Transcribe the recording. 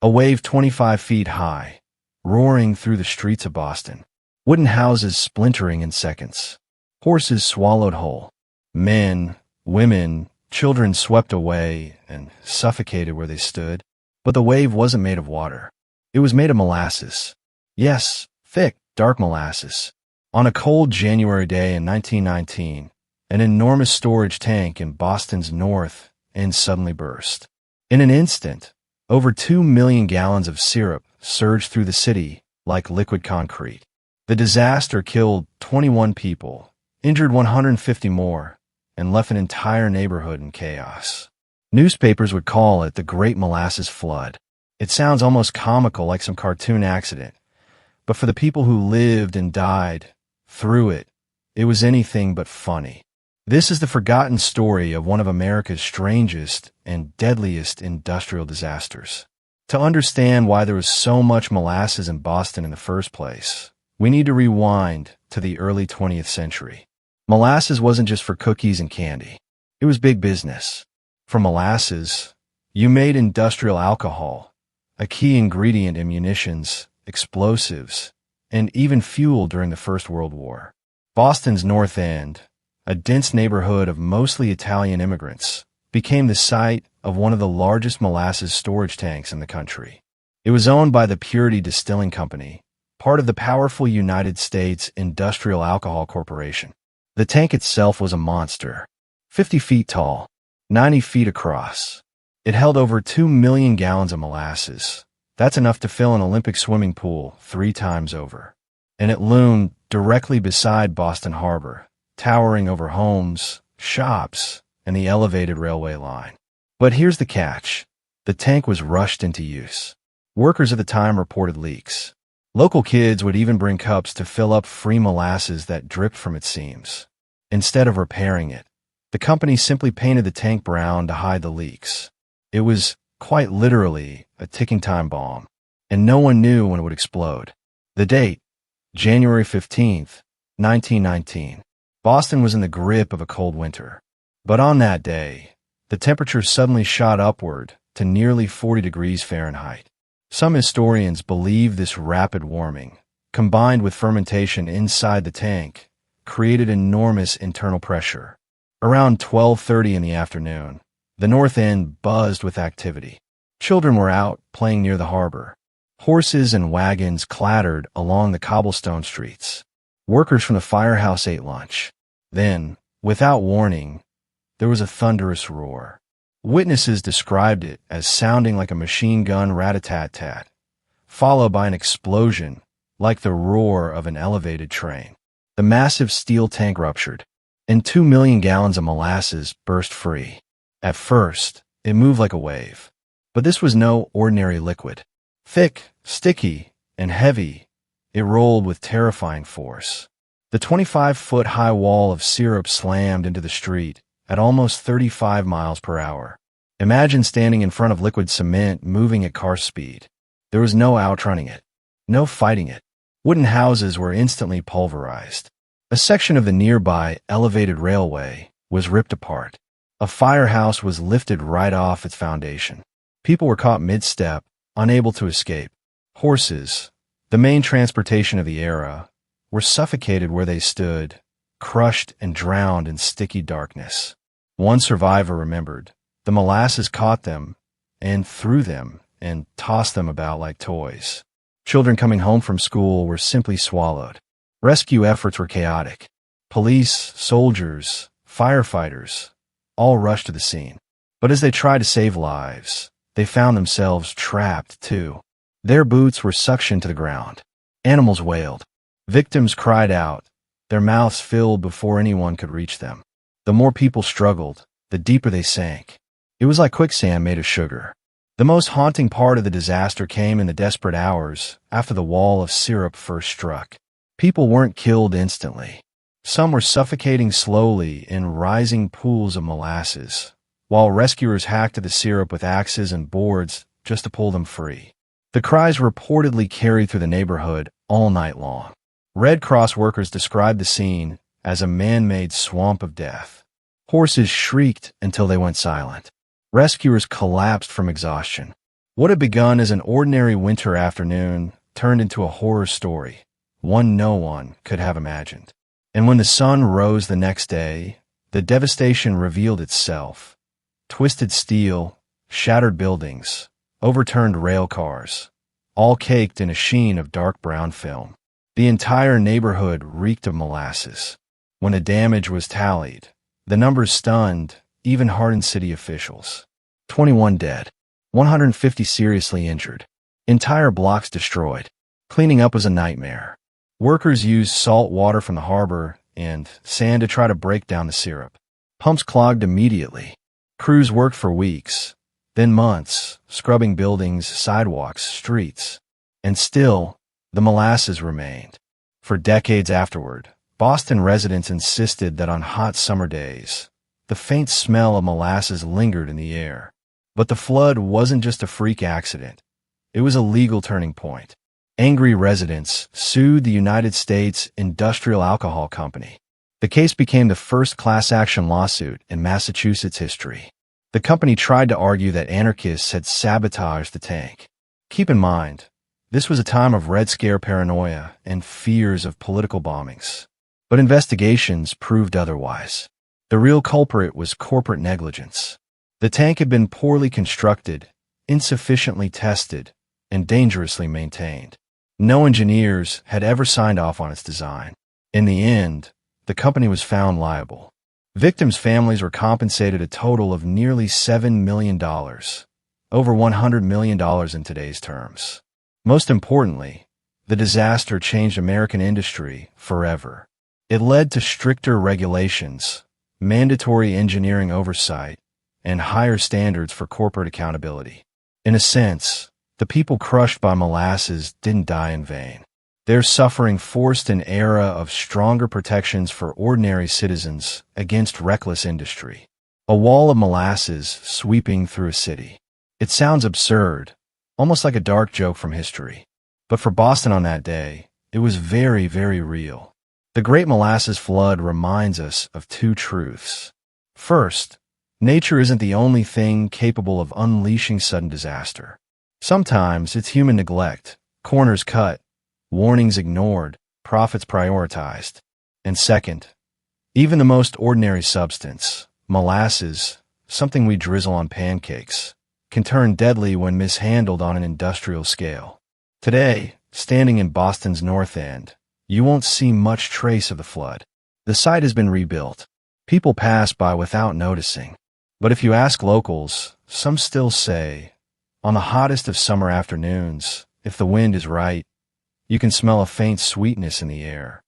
A wave 25 feet high, roaring through the streets of Boston. Wooden houses splintering in seconds. Horses swallowed whole. Men, women, children swept away and suffocated where they stood. But the wave wasn't made of water. It was made of molasses. Yes, thick, dark molasses. On a cold January day in 1919, an enormous storage tank in Boston's north end suddenly burst. In an instant, over 2 million gallons of syrup surged through the city like liquid concrete. The disaster killed 21 people, injured 150 more, and left an entire neighborhood in chaos. Newspapers would call it the Great Molasses Flood. It sounds almost comical, like some cartoon accident. But for the people who lived and died through it, it was anything but funny. This is the forgotten story of one of America's strangest and deadliest industrial disasters. To understand why there was so much molasses in Boston in the first place, we need to rewind to the early 20th century. Molasses wasn't just for cookies and candy. It was big business. From molasses, you made industrial alcohol, a key ingredient in munitions, explosives, and even fuel during the First World War. Boston's North End, a dense neighborhood of mostly Italian immigrants, became the site of one of the largest molasses storage tanks in the country. It was owned by the Purity Distilling Company, part of the powerful United States Industrial Alcohol Corporation. The tank itself was a monster, 50 feet tall, 90 feet across. It held over 2 million gallons of molasses. That's enough to fill an Olympic swimming pool 3 times over. And it loomed directly beside Boston Harbor, towering over homes, shops, and the elevated railway line. But here's the catch. The tank was rushed into use. Workers at the time reported leaks. Local kids would even bring cups to fill up free molasses that dripped from its seams. Instead of repairing it, the company simply painted the tank brown to hide the leaks. It was, quite literally, a ticking time bomb, and no one knew when it would explode. The date, January 15th, 1919. Boston was in the grip of a cold winter. But on that day, the temperature suddenly shot upward to nearly 40 degrees Fahrenheit. Some historians believe this rapid warming, combined with fermentation inside the tank, created enormous internal pressure. Around 12:30 in the afternoon, the North End buzzed with activity. Children were out playing near the harbor. Horses and wagons clattered along the cobblestone streets. Workers from the firehouse ate lunch. Then, without warning, there was a thunderous roar. Witnesses described it as sounding like a machine gun rat-a-tat-tat, followed by an explosion like the roar of an elevated train. The massive steel tank ruptured, and 2 million gallons of molasses burst free. At first, it moved like a wave. But this was no ordinary liquid. Thick, sticky, and heavy, it rolled with terrifying force. The 25-foot-high wall of syrup slammed into the street at almost 35 miles per hour. Imagine standing in front of liquid cement moving at car speed. There was no outrunning it, no fighting it. Wooden houses were instantly pulverized. A section of the nearby elevated railway was ripped apart. A firehouse was lifted right off its foundation. People were caught mid-step, unable to escape. Horses, the main transportation of the era, were suffocated where they stood, crushed and drowned in sticky darkness. One survivor remembered, the molasses caught them and threw them and tossed them about like toys. Children coming home from school were simply swallowed. Rescue efforts were chaotic. Police, soldiers, firefighters, all rushed to the scene. But as they tried to save lives, they found themselves trapped too. Their boots were suctioned to the ground. Animals wailed. Victims cried out, their mouths filled before anyone could reach them. The more people struggled, the deeper they sank. It was like quicksand made of sugar. The most haunting part of the disaster came in the desperate hours after the wall of syrup first struck. People weren't killed instantly. Some were suffocating slowly in rising pools of molasses, while rescuers hacked at the syrup with axes and boards just to pull them free. The cries reportedly carried through the neighborhood all night long. Red Cross workers described the scene as a man-made swamp of death. Horses shrieked until they went silent. Rescuers collapsed from exhaustion. What had begun as an ordinary winter afternoon turned into a horror story, one no one could have imagined. And when the sun rose the next day, the devastation revealed itself. Twisted steel, shattered buildings, overturned rail cars, all caked in a sheen of dark brown film. The entire neighborhood reeked of molasses. When the damage was tallied, the numbers stunned even hardened city officials. 21 dead, 150 seriously injured, entire blocks destroyed. Cleaning up was a nightmare. Workers used salt water from the harbor and sand to try to break down the syrup. Pumps clogged immediately. Crews worked for weeks, then months, scrubbing buildings, sidewalks, streets. And still, the molasses remained. For decades afterward, Boston residents insisted that on hot summer days, the faint smell of molasses lingered in the air. But the flood wasn't just a freak accident. It was a legal turning point. Angry residents sued the United States Industrial Alcohol Company. The case became the first class action lawsuit in Massachusetts history. The company tried to argue that anarchists had sabotaged the tank. Keep in mind, this was a time of Red Scare paranoia and fears of political bombings. But investigations proved otherwise. The real culprit was corporate negligence. The tank had been poorly constructed, insufficiently tested, and dangerously maintained. No engineers had ever signed off on its design. In the end, the company was found liable. Victims' families were compensated a total of nearly $7 million, over $100 million in today's terms. Most importantly, the disaster changed American industry forever. It led to stricter regulations, mandatory engineering oversight, and higher standards for corporate accountability. In a sense, the people crushed by molasses didn't die in vain. Their suffering forced an era of stronger protections for ordinary citizens against reckless industry. A wall of molasses sweeping through a city. It sounds absurd, almost like a dark joke from history. But for Boston on that day, it was very, very real. The Great Molasses Flood reminds us of two truths. First, nature isn't the only thing capable of unleashing sudden disaster. Sometimes it's human neglect, corners cut, warnings ignored, profits prioritized. And second, even the most ordinary substance, molasses, something we drizzle on pancakes, can turn deadly when mishandled on an industrial scale. Today, standing in Boston's North End, you won't see much trace of the flood. The site has been rebuilt. People pass by without noticing. But if you ask locals, some still say, on the hottest of summer afternoons, if the wind is right, you can smell a faint sweetness in the air.